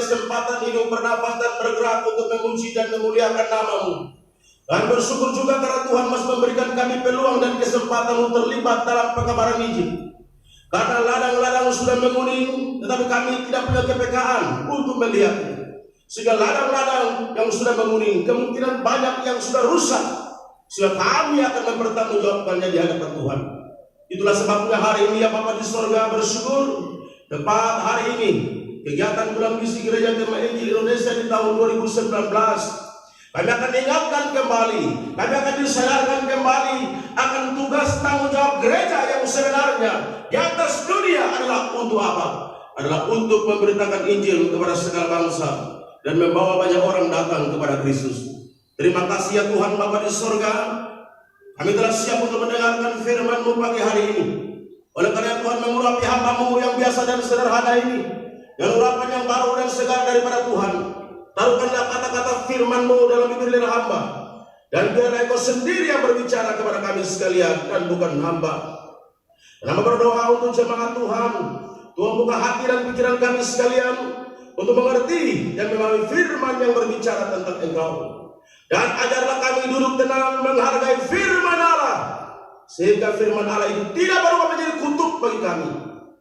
kesempatan hidup, bernafas dan bergerak untuk memuji dan memuliakan nama-Mu. Dan bersyukur juga karena Tuhan masih memberikan kami peluang dan kesempatan untuk terlibat dalam pekabaran Injil. Karena ladang-ladang sudah menguning, tetapi kami tidak punya kepekaan untuk melihatnya. Sehingga ladang-ladang yang sudah menguning, kemungkinan banyak yang sudah rusak, sehingga kami akan mempertanggungjawabkannya di hadapan Tuhan. Itulah sebabnya hari ini ya Bapa di sorga bersyukur, tepat hari ini kegiatan bulan misi Gereja Gema Injil Indonesia di tahun 2019. Kami akan ingatkan kembali, kami akan disadarkan kembali akan tugas tanggung jawab gereja yang sebenarnya di atas dunia adalah untuk apa? Adalah untuk memberitakan Injil kepada segala bangsa dan membawa banyak orang datang kepada Kristus. Terima kasih ya Tuhan Bapa di sorga, kami telah siap untuk mendengarkan firman-Mu pagi hari ini. Oleh karena Tuhan mengurapi hamba-Mu yang biasa dan sederhana ini, yang urapan yang baru dan segar daripada Tuhan. Taruhkanlah kata-kata firman-Mu dalam bibir lidah hamba, dan biarlah Engkau sendiri yang berbicara kepada kami sekalian dan bukan hamba. Kami berdoa untuk jemaat Tuhan, Tuhan buka hati dan pikiran kami sekalian untuk mengerti dan memahami firman yang berbicara tentang Engkau. Dan ajarlah kami duduk tenang menghargai firman Allah, sehingga firman Allah itu tidak berubah menjadi kutuk bagi kami,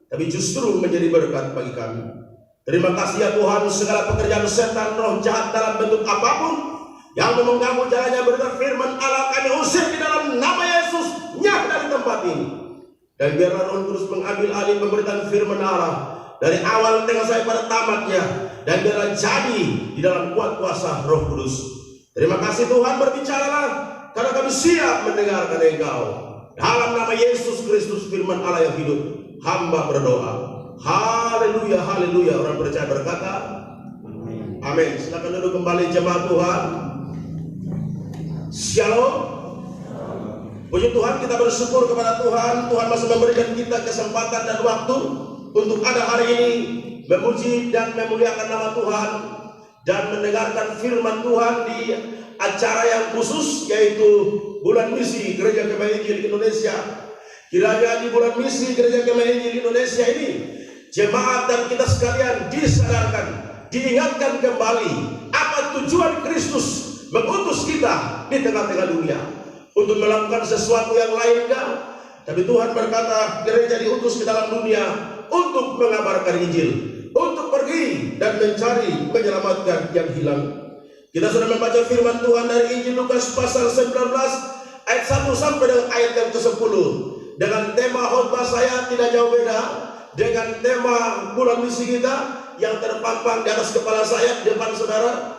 tapi justru menjadi berkat bagi kami. Terima kasih ya Tuhan, segala pekerjaan setan roh jahat dalam bentuk apapun yang mengganggu jalannya berita firman Allah kami usir di dalam nama Yesus, nyah dari tempat ini. Dan biarlah Roh Kudus mengambil alih pemberitaan firman Allah dari awal tengah sampai pada tamatnya, dan biarlah jadi di dalam kuat kuasa Roh Kudus. Terima kasih Tuhan, berbicaralah karena kami siap mendengarkan Engkau. Dalam nama Yesus Kristus firman Allah yang hidup, hamba berdoa. Haleluya, haleluya. Orang percaya berkata amin. Silakan duduk kembali jemaat Tuhan. Shalom. Puji Tuhan, kita bersyukur kepada Tuhan. Tuhan masih memberikan kita kesempatan dan waktu untuk ada hari ini memuji dan memuliakan nama Tuhan dan mendengarkan firman Tuhan di acara yang khusus, yaitu bulan misi Gereja Gema Injil Indonesia. Kiranya di bulan misi Gereja Gema Injil Indonesia ini jemaat dan kita sekalian disadarkan, diingatkan kembali apa tujuan Kristus mengutus kita di tengah-tengah dunia untuk melakukan sesuatu yang lainnya. Tapi Tuhan berkata gereja diutus ke dalam dunia untuk mengabarkan Injil, untuk pergi dan mencari menyelamatkan yang hilang. Kita sudah membaca firman Tuhan dari Injil Lukas pasal 19 ayat 1 sampai dengan ayat yang ke-10 dengan tema khotbah saya tidak jauh beda dengan tema bulan misi kita yang terpampang di atas kepala saya di depan saudara.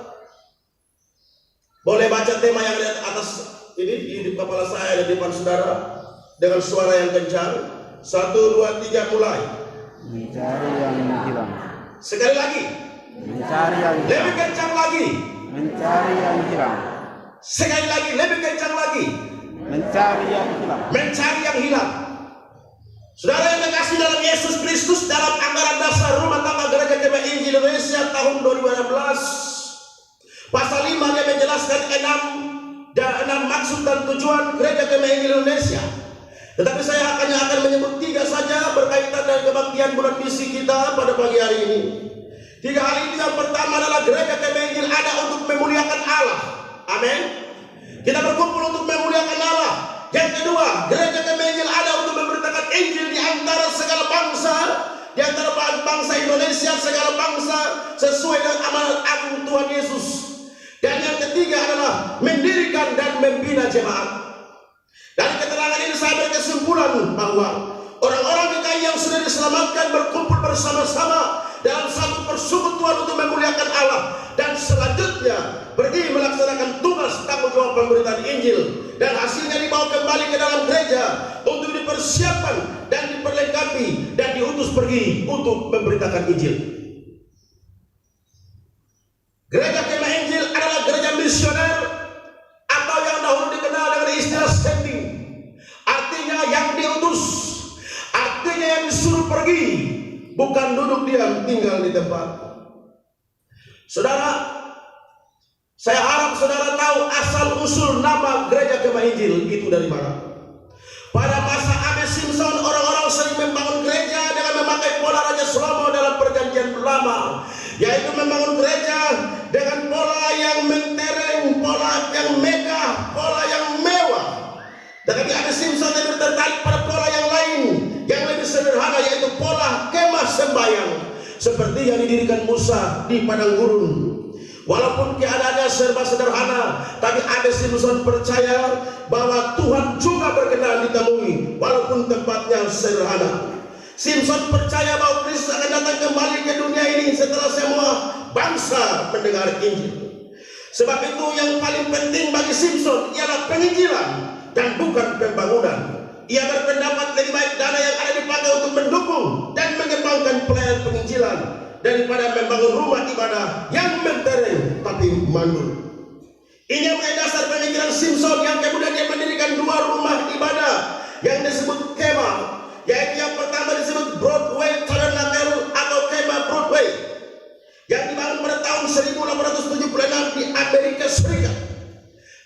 Boleh baca tema yang di atas ini di kepala saya di depan saudara dengan suara yang kencang. 1, 2, 3 mulai. Mencari yang hilang. Sekali lagi. Mencari yang hilang. Lebih kencang lagi. Mencari yang hilang. Sekali lagi, lebih kencang lagi. Mencari yang hilang. Mencari yang hilang. Saudara yang terkasih dalam Yesus Kristus, dalam anggaran dasar rumah tangga Gereja Gema Injil Indonesia tahun 2016 pasal 5 dia menjelaskan 6 maksud dan tujuan Gereja Gema Injil Indonesia. Tetapi saya hanya akan menyebut 3 saja berkaitan dengan kebaktian bulan misi kita pada pagi hari ini. 3 hal ini. Yang pertama adalah Gereja Gema Injil ada untuk memuliakan Allah. Amin. Kita berkumpul untuk memuliakan Allah. Yang kedua, Gereja Gema Injil ada untuk memberitakan Injil di antara segala bangsa, di antara bangsa Indonesia, segala bangsa sesuai dengan amanat agung Tuhan Yesus. Dan yang ketiga adalah mendirikan dan membina jemaat. Dari keterangan ini saya berkesimpulan bahwa orang-orang PKI yang sudah diselamatkan berkumpul bersama-sama dalam satu persekutuan untuk memuliakan Allah, dan selanjutnya pergi melaksanakan tugas tanggung jawab pemberitaan Injil, dan hasilnya dibawa kembali ke dalam gereja untuk dipersiapkan dan diperlengkapi dan diutus pergi untuk memberitakan Injil. Gereja Gema Injil adalah gereja misioner atau yang dahulu dikenal dengan istilah sending. Artinya yang diutus, artinya yang disuruh pergi, bukan duduk diam tinggal di tempat. Saudara, saya harap saudara tahu asal usul nama Gereja Gema Injil itu dari mana. Pada masa Abes Simpson, orang-orang sering membangun gereja dengan memakai pola Raja Salomo dalam perjanjian lama. yaitu membangun gereja dengan pola yang mentereng, pola yang megah, pola yang mewah. Tetapi ada Simpson yang tertarik pada pola yang lain, yang lebih sederhana, yaitu pola kemah sembahyang, seperti yang didirikan Musa di padang gurun. Walaupun keadaannya serba sederhana, tapi ada Simpson percaya bahwa Tuhan juga berkenan ditemui, walaupun tempatnya sederhana. Simpson percaya bahwa Kristus akan datang kembali ke dunia ini setelah semua bangsa mendengar Injil. Sebab itu yang paling penting bagi Simpson ialah penginjilan dan bukan pembangunan. Ia berpendapat lebih baik dana yang ada dipakai untuk mendukung dan mengembangkan pelayanan penginjilan daripada membangun rumah ibadah yang mentereng tapi mandul. Ini menjadi dasar pemikiran Simpson yang kemudian dia mendirikan 2 rumah ibadah yang disebut kemah, yaitu yang pertama disebut Broadway Tabernacle atau kemah Broadway, yang dibangun pada tahun 1876 di Amerika Serikat.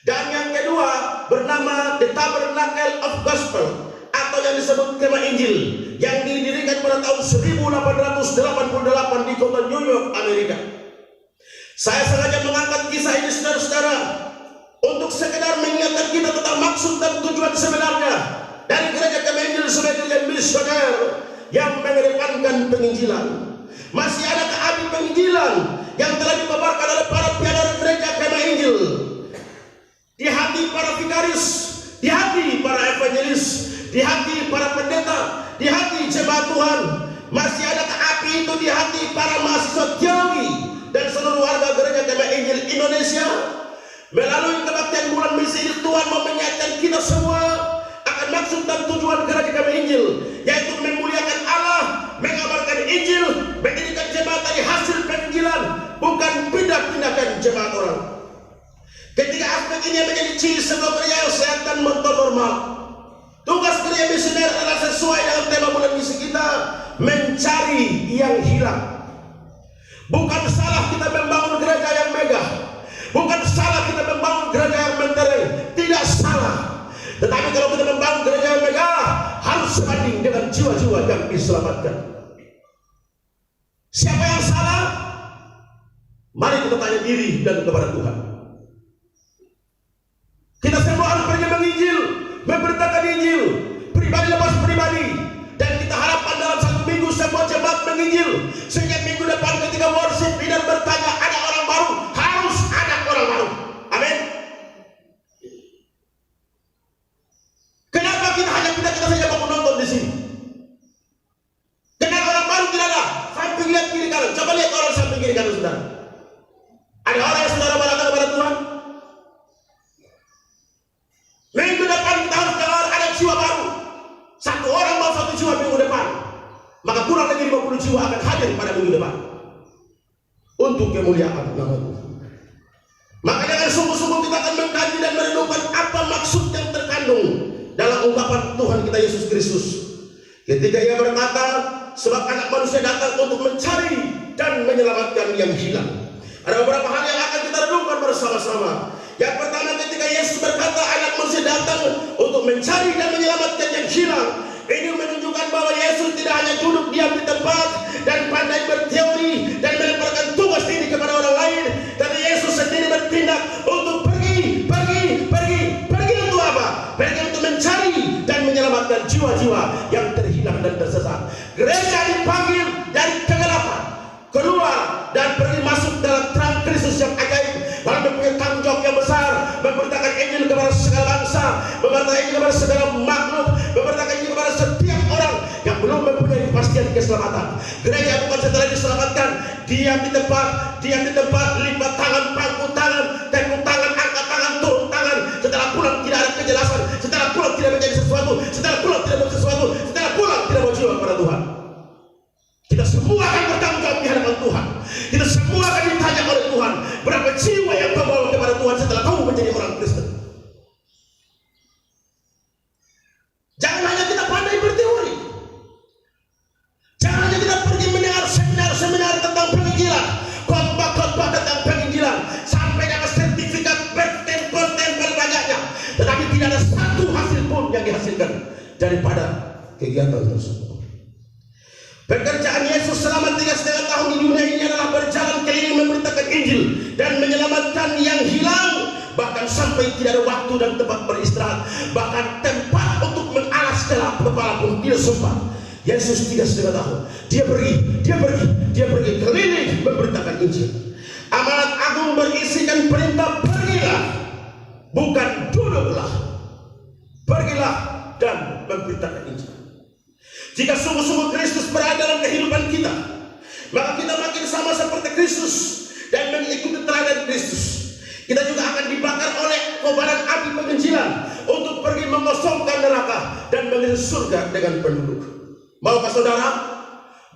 Dan yang kedua bernama The Tabernacle of Gospel atau yang disebut kemah Injil, yang didirikan pada tahun 1888 di kota New York, Amerika. Saya sengaja mengangkat kisah ini, saudara-saudara, untuk sekedar mengingatkan kita tentang maksud dan tujuan sebenarnya dari gereja kemah Injil sebagai gereja misioner yang mengedepankan penginjilan. Masih ada api penginjilan yang telah dipaparkan oleh para pionir gereja kemah Injil di hati para vikaris, di hati para evangelis, di hati para pendeta, di hati jemaat Tuhan. Masih ada api itu di hati para mahasiswa teologi dan seluruh warga gereja kemah Injil Indonesia. Melalui kebaktian bulan misi ini, Tuhan mau mengingatkan kita semua akan maksud dan tujuan gereja kemah Injil, yaitu memuliakan Allah, mengabarkan Injil, mendirikan jemaat dari hasil penginjilan, bukan pindah-pindahkan jemaat orang. Ketiga aspek ini menjadi ciri sebuah gereja yang sehat dan normal. Tugas gereja misioner adalah sesuai dengan tema bulan misi kita, mencari yang hilang. Bukan salah kita membangun gereja yang megah, bukan salah kita membangun gereja yang mentereng, tidak salah. Tetapi kalau kita membangun gereja yang megah, harus sebanding dengan jiwa-jiwa yang diselamatkan. Siapa yang salah? Mari kita tanya diri dan kepada Tuhan. Kita semua harus pergi menginjil, memberitakan Injil, pribadi lepas pribadi. Dan kita harapkan dalam 1 minggu semua jemaat menginjil, sehingga minggu depan ketika worship leader bertanya ada orang baru, harus ada orang baru. Amin. Kenapa kita saja mau menonton di sini? Kenapa orang baru tidak ada? Samping lihat kiri kanan, coba lihat orang samping kiri kanan, saudara. Ada orang yang saudara balakan kepada Tuhan? Minggu depan kita harus dengar ada jiwa baru. 1 orang mau 1 jiwa minggu depan, maka kurang lagi 50 jiwa akan hadir pada minggu depan untuk kemuliaan nama Tuhan. Maka dengan sungguh-sungguh kita akan mengkaji dan merenungkan apa maksud yang terkandung dalam ungkapan Tuhan kita Yesus Kristus ketika ia berkata, sebab anak manusia datang untuk mencari dan menyelamatkan yang hilang. Ada beberapa hal yang akan kita renungkan bersama-sama. Yang pertama, ketika Yesus berkata anak manusia datang untuk mencari dan menyelamatkan yang hilang, ini menunjukkan bahwa Yesus tidak hanya duduk diam di tempat dan pandai berteori dan melemparkan tugas ini kepada orang lain, tapi Yesus sendiri bertindak untuk pergi untuk apa? Pergi untuk mencari dan menyelamatkan jiwa-jiwa yang terhilang dan tersesat. Gereja dipanggil dari kegelapan keluar dan pergi masuk dalam terang Kristus yang ajaib. Lalu mempunyai tanggung jawab yang besar, memberitakan Injil kepada segala bangsa, memberitakan Injil kepada segala makhluk, memberitakan Injil kepada setiap orang yang belum mempunyai kepastian keselamatan. Gereja bukan setelah diselamatkan diam di tempat, lipat tangan, pangku tangan, tepuk tangan, angkat tangan, turun tangan. Setelah pulang tidak ada kejelasan, setelah pulang tidak menjadi sesuatu, setelah pulang tidak mau sesuatu, setelah pulang tidak mau jiwa kepada Tuhan. Kita semua akan bertanggung jawab di hadapan Tuhan. Kita semua akan ditanya oleh Tuhan, berapa jiwa yang kau bawa kepada Tuhan setelah kamu menjadi orang Kristen. Jangan hanya kita pandai berteori, jangan hanya kita pergi mendengar seminar tentang penginjilan, khotbah tentang penginjilan, sampai dapat sertifikat bertempel banyaknya, tetapi tidak ada satu hasil pun yang dihasilkan daripada kegiatan tersebut. Pekerjaan Yesus Yesus selama 3,5 tahun di dunia ini adalah berjalan keliling memberitakan Injil dan menyelamatkan yang hilang, bahkan sampai tidak ada waktu dan tempat beristirahat, bahkan tempat untuk mengalas kepala pun tidak sempat. Yesus 3,5 tahun dia pergi keliling memberitakan Injil. Amanat agung berisikan perintah pergilah, bukan duduklah. Pergilah dan memberitakan Injil. Jika sungguh-sungguh Kristus berada dalam kehidupan kita, maka kita makin sama seperti Kristus dan mengikuti teladan Kristus. Kita juga akan dibakar oleh kobaran api penginjilan untuk pergi mengosongkan neraka dan mengisi surga dengan penduduk. Maukah saudara?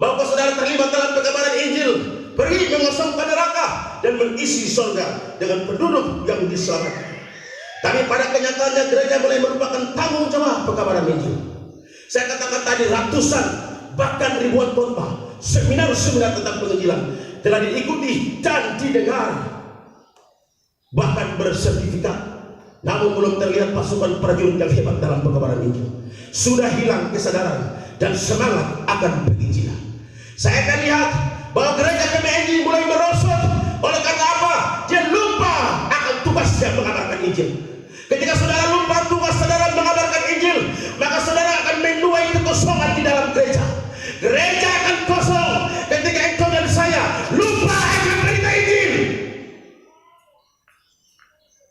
Maukah saudara terlibat dalam pekabaran Injil? Pergi mengosongkan neraka dan mengisi surga dengan penduduk yang diselamatkan. Tapi pada kenyataannya gereja mulai merupakan tanggung jawab pekabaran Injil. Saya katakan tadi ratusan bahkan ribuan khotbah, seminar-seminar tentang penginjilan telah diikuti dan didengar, bahkan bersertifikat, namun belum terlihat pasukan prajurit yang hebat dalam pekabaran Injil. Sudah hilang kesadaran dan semangat akan penginjilan. Saya akan lihat bahwa gereja PMI mulai merosot. Oleh karena apa? Dia lupa akan tugasnya mengabarkan Injil. Ketika saudara lupa tugas saudara mengabarkan Injil, maka saudara akan menuai kekosongan di dalam gereja. Gereja akan kosong ketika engkau dan saya lupa akan berita Injil.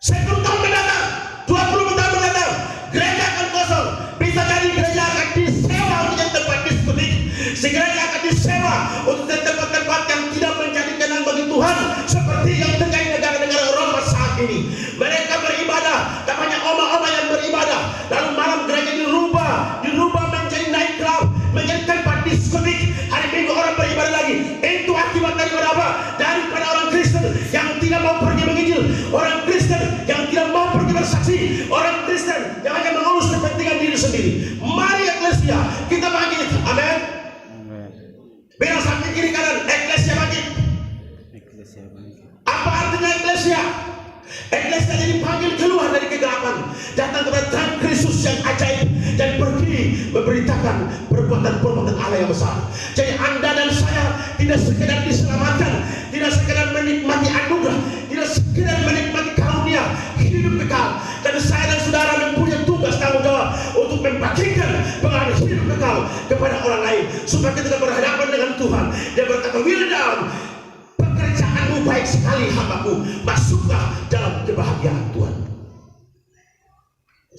10 tahun mendatang, 20 tahun mendatang, gereja akan kosong. Bisa jadi gereja akan disewa untuk tempat diskusi. Si gereja akan disewa untuk tempat-tempat yang tidak menjadi kenan bagi Tuhan, seperti yang terjadi negara-negara Eropa saat ini. Mereka beribadah, namanya oma-oma yang beribadah, lalu malam gereja dirubah menjadi night club, menjadi tempat diskotik. Hari Minggu orang beribadah lagi. Itu akibat daripada apa? Daripada orang Kristen yang tidak mau pergi menginjil, orang Kristen yang tidak mau pergi bersaksi, orang Kristen yang hanya mengurus kepentingan diri sendiri. Mari eklesia kita bangkit, amin. Bilang samping kiri kanan, eklesia bangkit. Apa artinya eklesia? Eklesia jadi panggil keluar dari kegelapan, datang kepada terang Kristus yang ajaib, dan pergi memberitakan perbuatan-perbuatan Allah yang besar. Jadi Anda dan saya tidak sekedar diselamatkan, tidak sekedar menikmati anugerah, tidak sekedar menikmati karunia hidup kekal, dan saya dan saudara mempunyai tugas tanggung jawab untuk membagikan pengalaman hidup kekal kepada orang lain, supaya ketika berhadapan dengan Tuhan dia berkata, "Well done, pekerjaanmu baik sekali hambaku, masuklah dalam kebahagiaan Tuhan."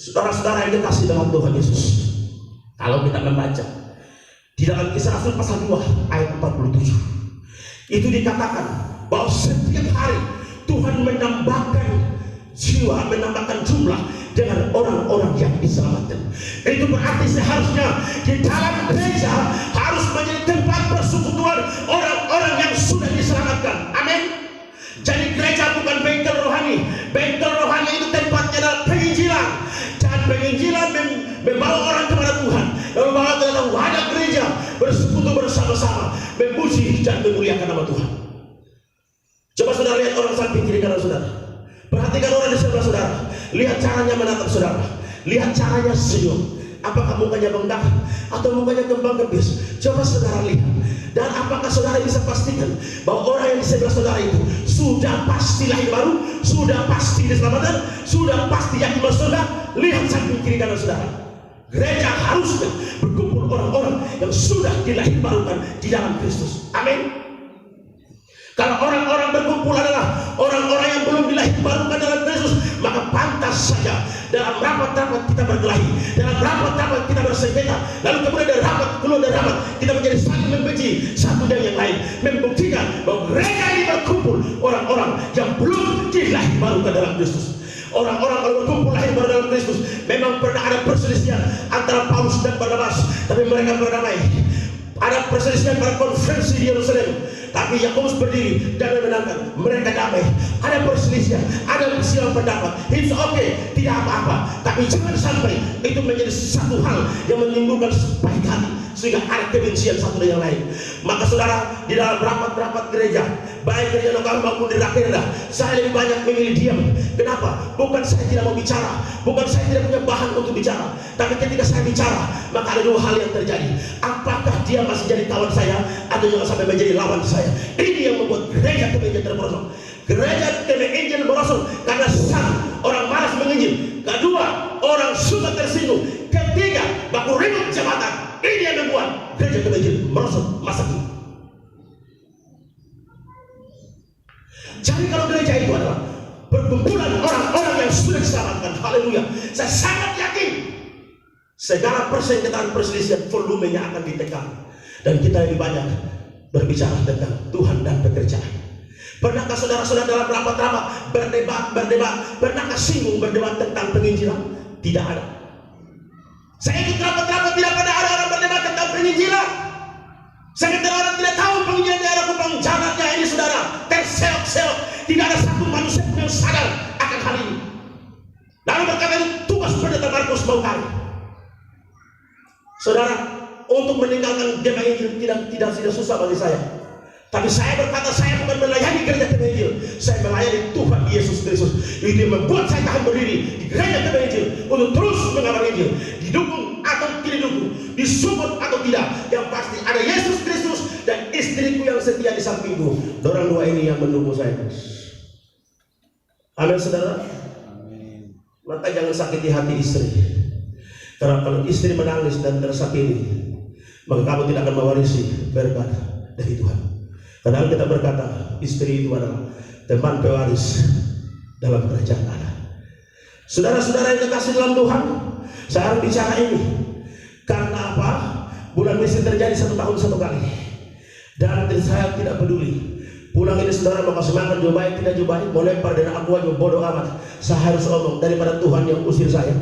Saudara-saudara yang dikasih dalam Tuhan Yesus, kalau kita membaca di dalam Kisah Rasul pasal 2 ayat 47, itu dikatakan bahwa setiap hari Tuhan menambahkan jiwa, menambahkan jumlah dengan orang-orang yang diselamatkan. Itu berarti seharusnya di dalam gereja harus menjadi tempat persekutuan orang-orang yang sudah diselamatkan. Amin. Jadi gereja bukan bengkel rohani. Bengkel rohani itu tempatnya adalah penginjilan. Dan penginjilan membawa orang kepada Tuhan, membawa ke dalam wadah gereja, bersekutu bersama-sama, memuji dan memuliakan nama Tuhan. Coba saudara lihat orang samping kiri kanan saudara. Perhatikan orang di sebelah saudara. Lihat caranya menatap saudara. Lihat caranya senyum. Apakah mukanya bengkak atau mukanya kembang kempis? Coba saudara lihat. Dan apakah saudara bisa pastikan bahwa orang yang di sebelah saudara itu sudah pasti lahir baru, sudah pasti diselamatkan, sudah pasti yakin masuk surga? Lihat samping kiri kanan saudara. Gereja harusnya berkumpul orang-orang yang sudah dilahirbarukan di dalam Kristus. Amin. Kalau orang-orang berkumpul adalah orang-orang yang belum dilahirbarukan dalam Kristus, maka pantas saja dalam rapat-rapat kita berkelahi, dalam rapat-rapat kita bersengketa, lalu kemudian dari rapat keluar dari rapat kita menjadi saling membenci satu dan yang lain, membuktikan bahwa gereja ini berkumpul orang-orang yang belum dilahirbarukan dalam Kristus. Orang-orang kalau berkumpul lahir baru dalam Kristus, memang pernah ada perselisihan antara Paulus dan Barnabas, tapi mereka berdamai. Ada perselisihan pada konferensi di Yerusalem, tapi Yakobus berdiri dan menenangkan mereka damai. Ada perselisihan, ada persilang pendapat, it's okay, tidak apa-apa, tapi jangan sampai itu menjadi satu hal yang menimbulkan sepahit hati sehingga ada kebencian satu dengan yang lain. Maka saudara, di dalam rapat-rapat gereja baik gereja lokal maupun di Rakerda, saya lebih banyak memilih diam. Kenapa? Bukan saya tidak mau bicara, bukan saya tidak punya bahan untuk bicara, tapi ketika saya bicara, maka ada dua hal yang terjadi. Apakah dia masih jadi kawan saya, atau jangan sampai menjadi lawan saya? Ini yang membuat gereja Kemenjil terperosok. Gereja Kemenjil merosot karena satu, orang malas menginjil. Kedua, orang suka tersinggung. Ketiga, baku ribut jabatan. Ini yang membuat gereja Kemenjil merosot masa kini. Jadi kalau gereja itu adalah perkumpulan orang-orang yang sudah diselamatkan, haleluya, saya sangat yakin segala persengketaan perselisihan volumenya akan ditekan, dan kita lebih banyak berbicara tentang Tuhan dan pekerjaan. Pernahkah saudara-saudara dalam rapat-rapat berdebat, pernahkah singgung berdebat tentang penginjilan? Tidak ada. Saya ikut rapat-rapat, tidak pernah ada orang berdebat tentang penginjilan. Sementara orang tidak tahu penginjilan daerah Kupang, jalannya ini saudara terseok-seok. Tidak ada satu manusia yang sadar akan hal ini. Lalu berkata itu tugas pendeta Markus Mauhari. Saudara, untuk meninggalkan jemaat Injil tidak susah bagi saya. Tapi saya berkata, saya bukan melayani gereja Kemenjil, saya melayani Tuhan Yesus Kristus. Itu yang membuat saya tahan berdiri di gereja Kemenjil untuk terus mengabarkan Injil. Didukung atau tidak didukung, disupport atau tidak, yang pasti ada Yesus Kristus dan istriku yang setia di sampingku. Dorang dua ini yang mendukung saya terus. Amin saudara. Maka jangan sakiti hati istri, karena kalau istri menangis dan tersakiti, maka kamu tidak akan mewarisi berkat dari Tuhan. Padahal kita berkata istri itu adalah teman pewaris dalam kerajaan Allah. Saudara-saudara yang kekasih dalam Tuhan, saya harus bicara ini karena apa? Bulan misi terjadi 1 tahun 1 kali, dan saya tidak peduli. Pulang ini saudara mau kasih makan juga baik, tidak juga baik, mau lempar dengan aku aja bodoh amat. Saya harus omong daripada Tuhan yang usir saya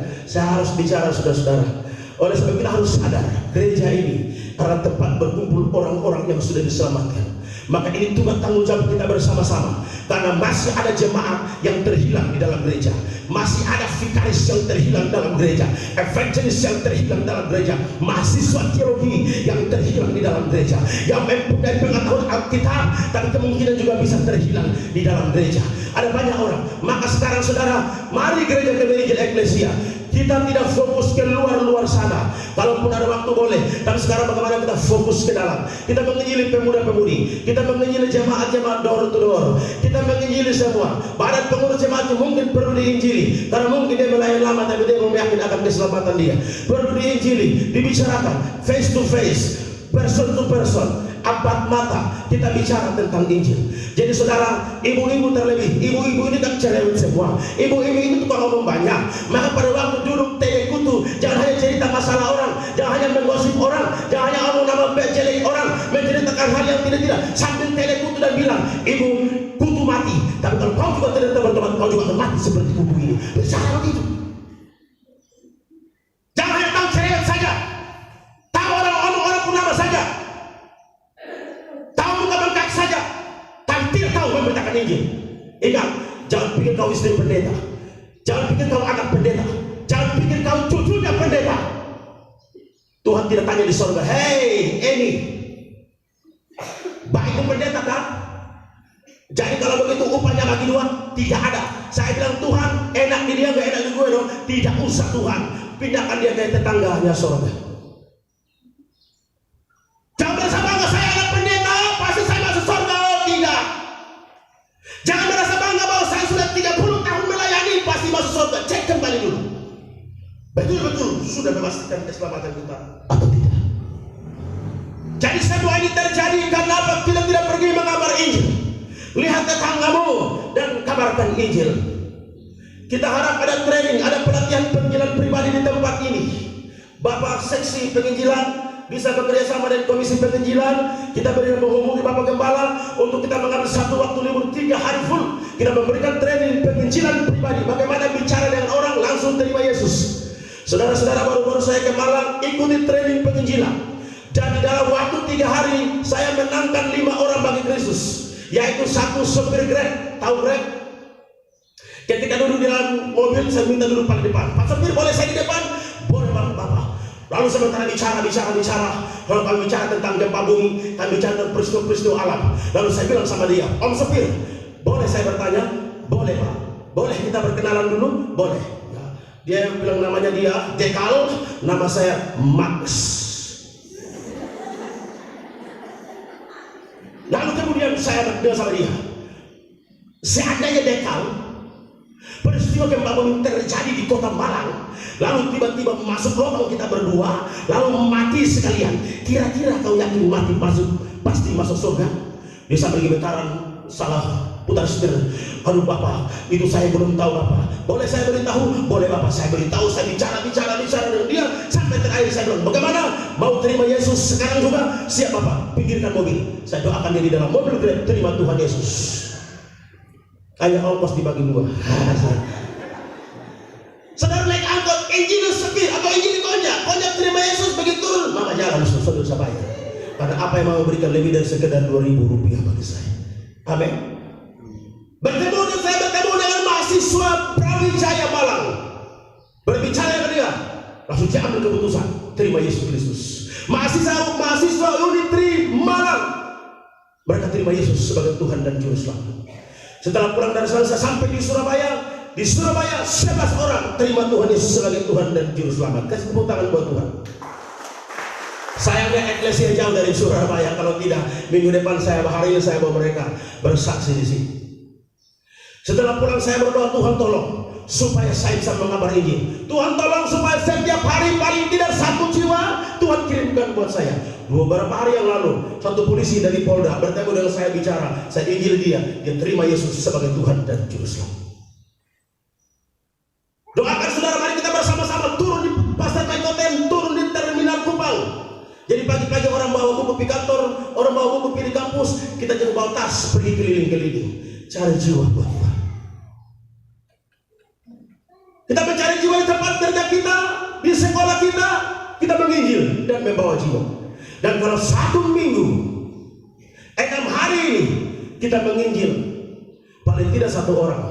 harus bicara saudara-saudara. Oleh sebab kita harus sadar gereja ini karena tempat berkumpul orang-orang yang sudah diselamatkan. Maka ini tugas tanggung jawab kita bersama-sama, karena masih ada jemaat yang terhilang di dalam gereja, masih ada vikaris yang terhilang dalam gereja, evangelis yang terhilang dalam gereja, mahasiswa teologi yang terhilang di dalam gereja, yang mempunyai pengetahuan Alkitab tapi kemungkinan juga bisa terhilang di dalam gereja. Ada banyak orang. Maka sekarang saudara, mari gereja Kemenjil Eklesia kita tidak fokus ke luar sana, kalaupun ada waktu boleh, tapi sekarang bagaimana kita fokus ke dalam. Kita menginjili pemuda-pemudi, kita menginjili jemaat-jemaat door to door, kita menginjili semua. Badan pengurus jemaat mungkin perlu diinjili, karena mungkin dia melayani lama tapi dia belum yakin akan keselamatan dia. Perlu diinjili, dibicarakan face to face, person to person, empat mata, kita bicara tentang Injil. Jadi saudara, ibu-ibu terlebih, ibu-ibu ini kan cerewet semua, ibu-ibu ini tukang ngomong banyak. Maka pada waktu duduk telekutu, jangan hanya cerita masalah orang, jangan hanya menggosip orang, jangan hanya ngomong nama jelek orang, menceritakan hal yang tidak, sambil telekutu dan bilang, ibu kutu mati, tapi kalau kau juga tidak teman-teman, kau juga akan mati seperti kutu ini. Bicara begitu. Jangan hanya tahu cerewet saja, tahu orang pun nama saja, tahu muka bengkak saja, tapi tidak tahu memberitakan Injil. Ingat, jangan pikir kau istri pendeta, jangan pikir kau anak pendeta, jangan pikir kau cucunya pendeta. Tuhan tidak tanya di surga, hei Eni, baik pendeta kan? Jadi kalau begitu upahnya bagi dua, tidak ada. Saya bilang Tuhan, enak di dia, gak enak di gue dong. Tidak usah Tuhan, pindahkan dia ke tetangganya surga. Jangan merasa bangga saya anak pendeta, pasti saya masuk surga. Oh, tidak. Jangan merasa bangga bahwa saya sudah 30 tahun melayani, pasti masuk surga. Cek kembali dulu, betul-betul sudah memastikan keselamatan kita atau tidak. Jadi semua ini terjadi karena apa? Kita tidak pergi mengabar Injil. Lihat tetanggamu dan kabarkan Injil. Kita harap ada training, ada pelatihan penginjilan pribadi di tempat ini. Bapak seksi penginjilan bisa bekerja sama dengan komisi penginjilan. Kita beri menghubungi Bapak Gembala untuk kita mengambil satu waktu libur 3 hari full. Kita memberikan training penginjilan pribadi, bagaimana bicara dengan orang langsung terima Yesus. Saudara-saudara, baru-baru saya ke Malang ikuti training penginjilan, dan di dalam waktu 3 hari saya menangkan 5 orang bagi Kristus, yaitu 1 sopir Grab. Tahu Grab? Ketika duduk di dalam mobil, saya minta duduk paling depan. Pak sopir, boleh saya di depan? Boleh Bapak. Lalu sementara bicara, lalu kami bicara tentang gempa bumi, kami bicara tentang peristiwa-peristiwa alam. Lalu saya bilang sama dia, Om Sopir, boleh saya bertanya? Boleh Pak. Boleh kita berkenalan dulu? Boleh. Ya. Dia bilang namanya dia Dekal, nama saya Max. Lalu kemudian saya bilang sama dia, seandainya Dekal, peristiwa gempa bumi terjadi di kota Malang, lalu tiba-tiba masuk lubang kita berdua, lalu mati sekalian. Kira-kira kau yakin mati pasti masuk surga? Dia sambil gemetaran, salah putar setir. Aduh Bapak, itu saya belum tahu Bapak. Boleh saya beritahu? Boleh Bapak, saya beritahu. Saya bicara dengan dia sampai terakhir saya bilang, bagaimana? Mau terima Yesus sekarang juga? Siap Bapak, pinggirkan mobil. Saya doakan dia di dalam mobil, terima Tuhan Yesus. Kayak ongkos dibagi dua. Saudara naik angkot, Injil sepi atau Injil konjak terima Yesus begitu turun, mama jalan saudara saya bayar. Karena apa yang mau berikan lebih dari sekedar 2.000 rupiah bagi saya. Amin. Bertemu dengan mahasiswa Brawijaya Malang. Berbicara dengan dia, langsung dia ambil keputusan terima Yesus Kristus. Mahasiswa Unitri Malang, mereka terima Yesus sebagai Tuhan dan Juru Selamat. Setelah pulang dari sana saya sampai di Surabaya. Di Surabaya 11 orang terima Tuhan Yesus sebagai Tuhan dan Juru Selamat. Kasih tepuk tangan buat Tuhan. Sayangnya eklesia jauh dari Surabaya. Kalau tidak, minggu depan hari ini saya bawa mereka bersaksi di sini. Setelah pulang saya berdoa, Tuhan tolong supaya saya bisa mengabar Injil. Tuhan tolong supaya setiap hari paling tidak 1 jiwa Tuhan kirimkan buat saya. Beberapa hari yang lalu, satu polisi dari Polda bertemu dengan saya bicara. Saya Injil dia terima Yesus sebagai Tuhan dan Juru Selamat. Doakan saudara, mari kita bersama-sama turun di Pasar Paikoten, turun di Terminal Kupang. Jadi pagi-pagi orang bawa buku di kantor, orang bawa buku di kampus, kita jangan bawa tas pergi keliling-keliling cari jiwa buat Tuhan. Kita mencari jiwa di tempat kerja kita, di sekolah kita menginjil dan membawa jiwa. Dan kalau 1 minggu 6 hari ini kita menginjil paling tidak 1 orang,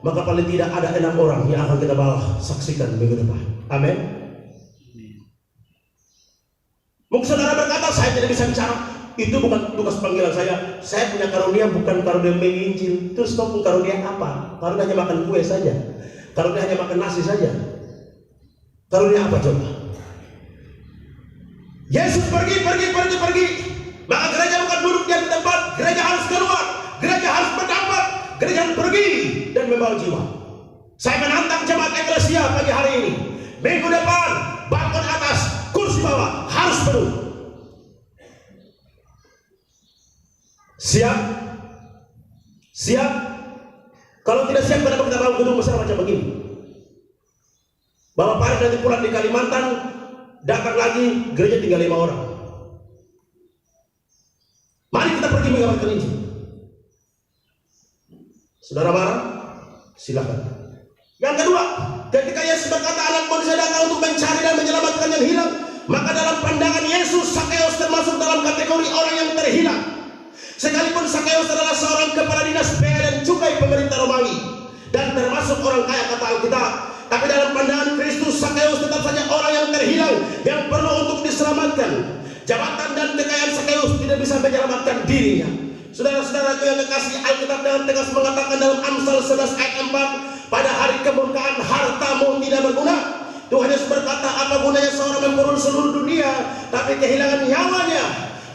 maka paling tidak ada 6 orang yang akan kita bawa saksikan minggu depan. Amin. Mungkin saudara berkata, saya tidak bisa bicara. Itu bukan tugas panggilan saya. Saya punya karunia bukan karunia menginjil. Terus kau punya karunia apa? Karunia hanya makan kue saja. Karunia hanya makan nasi saja. Karunia apa coba? Yesus pergi. Maka gereja bukan duduk di tempat. Gereja harus keluar. Gereja harus berdampak. Gereja harus pergi dan membawa jiwa. Saya menantang jemaat eklesia pagi hari ini. Minggu depan, balkon atas, kursi bawah harus penuh. Siap? Kalau tidak siap, kenapa kita bangun gedung besar macam begini? Bapak Farid nanti pulang di Kalimantan, datang lagi, gereja tinggal 5 orang. Mari kita pergi mengabarkan Injil. Saudara marah? Silakan. Yang kedua, ketika Yesus berkata anak manusia datang untuk mencari dan menyelamatkan yang hilang, maka dalam pandangan Yesus, Sakeus termasuk dalam kategori orang yang terhilang. Sekalipun Sakeus adalah seorang kepala dinas bea dan cukai pemerintah Romawi dan termasuk orang kaya kata Alkitab, tapi dalam pandangan Kristus Sakeus tetap saja orang yang terhilang yang perlu untuk diselamatkan. Jabatan dan kekayaan Sakeus tidak bisa menyelamatkan dirinya. Saudara-saudara yang kekasih, Alkitab dengan tegas mengatakan dalam Amsal 11 ayat 4, pada hari kemurkaan hartamu tidak berguna. Tuhan Yesus berkata, apa gunanya seorang memperoleh seluruh dunia tapi kehilangan nyawanya?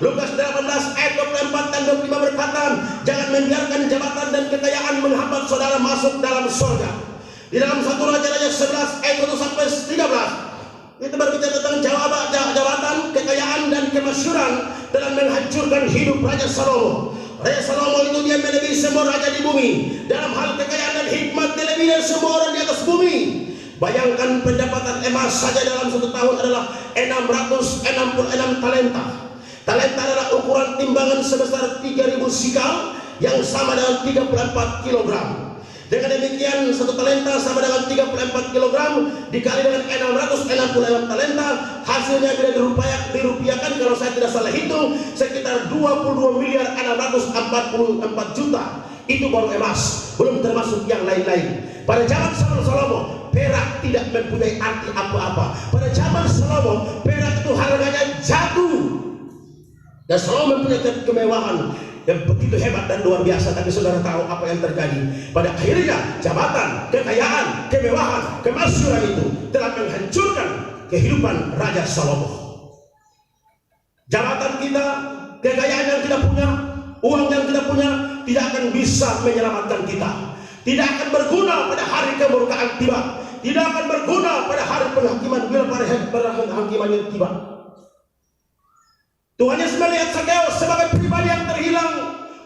Lukas 18 ayat 24 dan 25 berkata, jangan membiarkan jabatan dan kekayaan menghambat saudara masuk dalam surga. Di dalam 1 Raja-Raja 11 ayat 1 sampai 13 itu berbicara tentang jabatan, kekayaan dan kemasyhuran dalam menghancurkan hidup Raja Salomo. Raja Salomo itu dia melebihi semua raja di bumi. Dalam hal kekayaan dan hikmat melebihi dari semua orang di atas bumi. Bayangkan pendapatan emas saja dalam 1 tahun adalah 666 talenta. Talenta adalah ukuran timbangan sebesar 3.000 sikal yang sama dengan 34 kg. Dengan demikian 1 talenta sama dengan 34 kg dikali dengan 666 talenta, hasilnya bila dirupiahkan kalau saya tidak salah hitung sekitar 22.644 juta. Itu baru emas, belum termasuk yang lain-lain. Pada zaman Salomo perak tidak mempunyai arti apa-apa. Pada zaman Salomo, perak itu harganya jatuh. Dan Salomo mempunyai kemewahan yang begitu hebat dan luar biasa. Tapi saudara tahu apa yang terjadi? Pada akhirnya jabatan, kekayaan, kemewahan, kemasyhuran itu telah menghancurkan kehidupan Raja Salomo. Jabatan kita, kekayaan yang kita punya, uang yang kita punya tidak akan bisa menyelamatkan kita. Tidak akan berguna pada hari kemurkaan tiba. Tidak akan berguna pada hari penghakiman penghakiman yang tiba. Tuhan Yesus melihat Sakeus sebagai pribadi yang terhilang,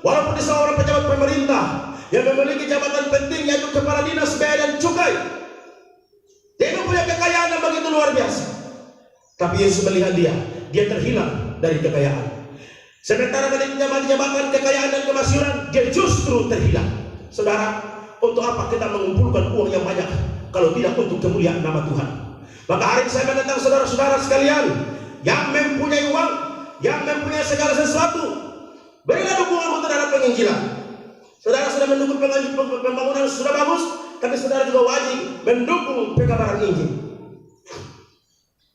walaupun dia seorang pejabat pemerintah yang memiliki jabatan penting, yaitu kepala dinas bea dan cukai. Dia punya kekayaan yang begitu luar biasa. Tapi Yesus melihat dia terhilang dari kekayaan. Sementara menikmati jabatan, kekayaan dan kemasyhuran, dia justru terhilang. Saudara, untuk apa kita mengumpulkan uang yang banyak kalau tidak untuk kemuliaan nama Tuhan? Maka hari ini saya menentang saudara-saudara sekalian yang mempunyai uang, yang mempunyai segala sesuatu, berilah dukunganmu terhadap penginjilan. Saudara sudah mendukung pembangunan, sudah bagus, tapi saudara juga wajib mendukung pekabaran Injil.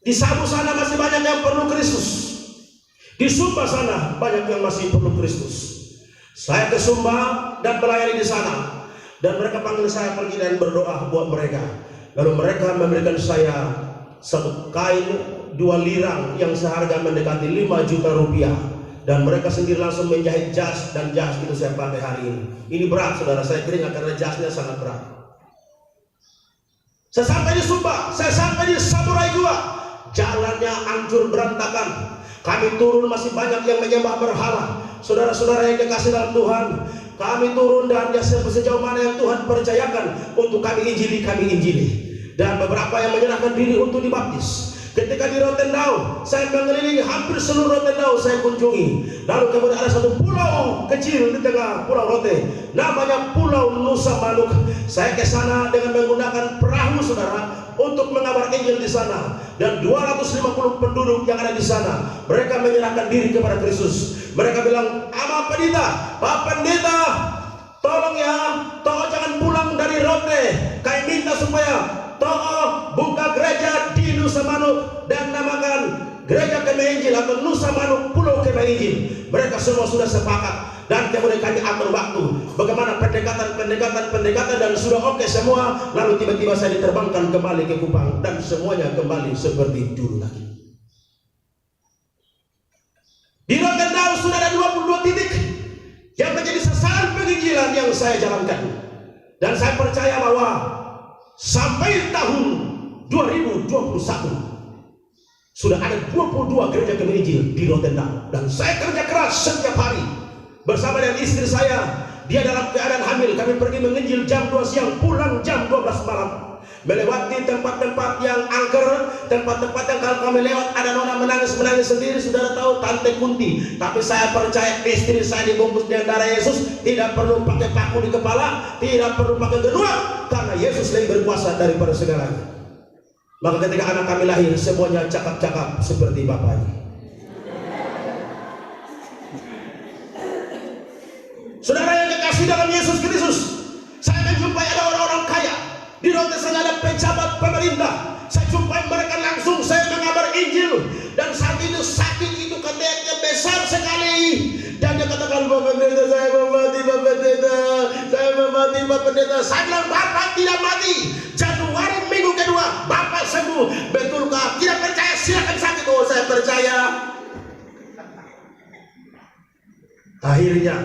Di Sabu sana masih banyak yang perlu Kristus. Di Sumba sana banyak yang masih perlu Kristus. Saya ke Sumba dan melayani di sana, dan mereka panggil saya pergi dan berdoa buat mereka. Lalu mereka memberikan saya satu kain 2 lirang yang seharga mendekati 5 juta rupiah, dan mereka sendiri langsung menjahit jas, dan jas itu saya pakai hari ini. Ini berat saudara, saya keringat karena jasnya sangat berat. Saya sampai di Sumba, saya sampai di Saburai Jua, jalannya hancur berantakan. Kami turun masih banyak yang menyembah berhala. Saudara-saudara yang dikasih dalam Tuhan, kami turun dan sejauh mana yang Tuhan percayakan untuk kami injili, kami injili. Dan beberapa yang menyerahkan diri untuk dibaptis. Ketika di Rotendau, saya mengelilingi hampir seluruh Rotendau saya kunjungi. Lalu kemudian ada satu pulau kecil di tengah Pulau Rote, namanya Pulau Nusa Manuk. Saya ke sana dengan menggunakan perahu saudara untuk mengabar Injil di sana, dan 250 penduduk yang ada di sana, mereka menyerahkan diri kepada Kristus. Mereka bilang, "Ama Pendeta, Pak Pendeta, tolong ya, toh jangan pulang dari Rote. Kami minta supaya toh buka gereja di Nusa Manuk dan namakan Gereja Kemah Injil atau Nusa Manuk Pulau Kemah Injil." Mereka semua sudah sepakat. Dan kemudian kami atur waktu bagaimana pendekatan dan sudah oke semua. Lalu tiba-tiba saya diterbangkan kembali ke Kupang dan semuanya kembali seperti dulu lagi. Di Rotendau sudah ada 22 titik yang menjadi sasaran penginjilan yang saya jalankan. Dan saya percaya bahwa sampai tahun 2021 sudah ada 22 gereja Kemah Injil di Rotendau. Dan saya kerja keras setiap hari bersama dengan istri saya. Dia dalam keadaan hamil, kami pergi menginjil jam 2 siang, pulang jam 12 malam, melewati tempat-tempat yang angker, tempat-tempat yang kalau kami lewat ada nona menangis sendiri. Saudara tahu, Tante Kunti. Tapi saya percaya istri saya dibungkus dengan darah Yesus, tidak perlu pakai paku di kepala, tidak perlu pakai genua, karena Yesus lebih berkuasa daripada segalanya. Maka ketika anak kami lahir, semuanya cakap-cakap seperti bapaknya. Saudara yang dikasih dalam Yesus Kristus, saya menjumpai ada orang-orang kaya di Rote sana, ada pejabat pemerintah. Saya jumpai mereka langsung, saya mengabar Injil, dan saat itu sakit itu katanya besar sekali, dan dia katakan, "Pak Pendeta, saya mau mati, Pak Pendeta, saya mau mati, Pak Pendeta." Saya bilang, "Bapak tidak mati. Januari minggu kedua Bapak sembuh." "Betulkah?" "Tidak percaya, silakan sakit." "Oh, saya percaya." Akhirnya